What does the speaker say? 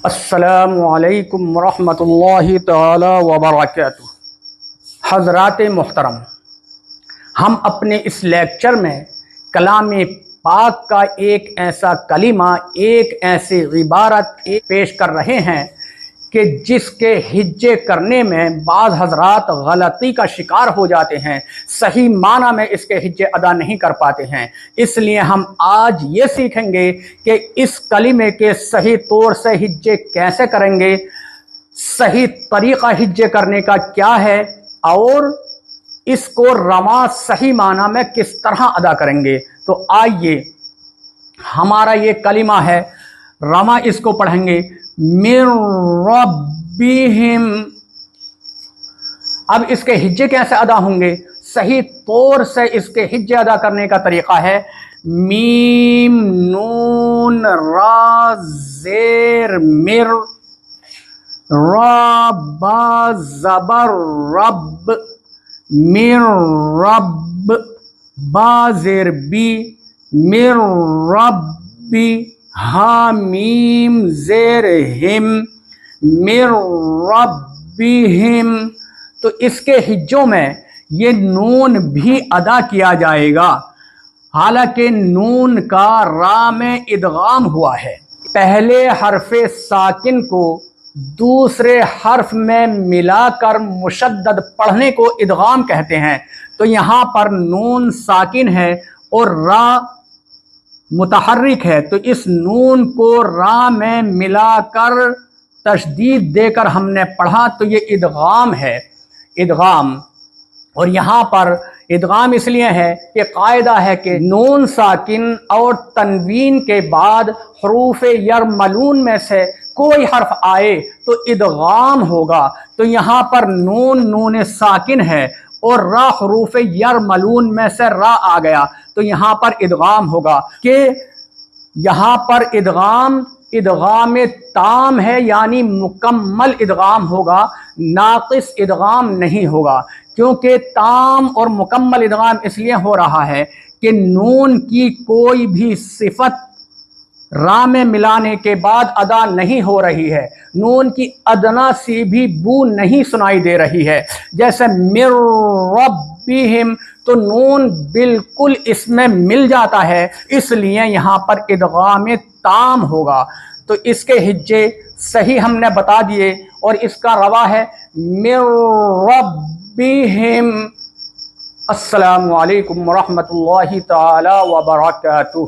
السلام علیکم ورحمۃ اللہ تعالی وبرکاتہ۔ حضرات محترم، ہم اپنے اس لیکچر میں کلام پاک کا ایک ایسا کلمہ، ایک ایسی عبارت پیش کر رہے ہیں کہ جس کے ہجے کرنے میں بعض حضرات غلطی کا شکار ہو جاتے ہیں، صحیح معنی میں اس کے ہجے ادا نہیں کر پاتے ہیں۔ اس لیے ہم آج یہ سیکھیں گے کہ اس کلمے کے صحیح طور سے ہجے کیسے کریں گے، صحیح طریقہ ہجے کرنے کا کیا ہے، اور اس کو رواں صحیح معنی میں کس طرح ادا کریں گے۔ تو آئیے، ہمارا یہ کلمہ ہے، رواں اس کو پڑھیں گے، من ربہم۔ اب اس کے ہجے کیسے ادا ہوں گے؟ صحیح طور سے اس کے ہجے ادا کرنے کا طریقہ ہے میم نون را زیر مر، را با زبر رب، مر رب، با زیر بی، مر ربی، ہا میم زیر ہم، مر ربہم۔ تو اس کے ہجوں میں یہ نون بھی ادا کیا جائے گا، حالانکہ نون کا را میں ادغام ہوا ہے۔ پہلے حرف ساکن کو دوسرے حرف میں ملا کر مشدد پڑھنے کو ادغام کہتے ہیں۔ تو یہاں پر نون ساکن ہے اور را متحرک ہے، تو اس نون کو را میں ملا کر تشدید دے کر ہم نے پڑھا، تو یہ ادغام ہے، ادغام۔ اور یہاں پر ادغام اس لیے ہے کہ قاعدہ ہے کہ نون ساکن اور تنوین کے بعد حروف یرملون میں سے کوئی حرف آئے تو ادغام ہوگا۔ تو یہاں پر نون ساکن ہے اور را حروف یرملون میں سے را آ گیا، تو یہاں پر ادغام ہوگا۔ کہ یہاں پر ادغام تام ہے، یعنی مکمل ادغام ہوگا، ناقص ادغام نہیں ہوگا۔ کیونکہ تام اور مکمل ادغام اس لیے ہو رہا ہے کہ نون کی کوئی بھی صفت را میں ملانے کے بعد ادا نہیں ہو رہی ہے، نون کی ادنا سی بھی بو نہیں سنائی دے رہی ہے۔ جیسے مر ربہم، تو نون بالکل اس میں مل جاتا ہے، اس لیے یہاں پر ادغام تام ہوگا۔ تو اس کے ہجے صحیح ہم نے بتا دیے، اور اس کا روا ہے مر ربہم۔ السلام علیکم ورحمۃ اللہ تعالی وبرکاتہ۔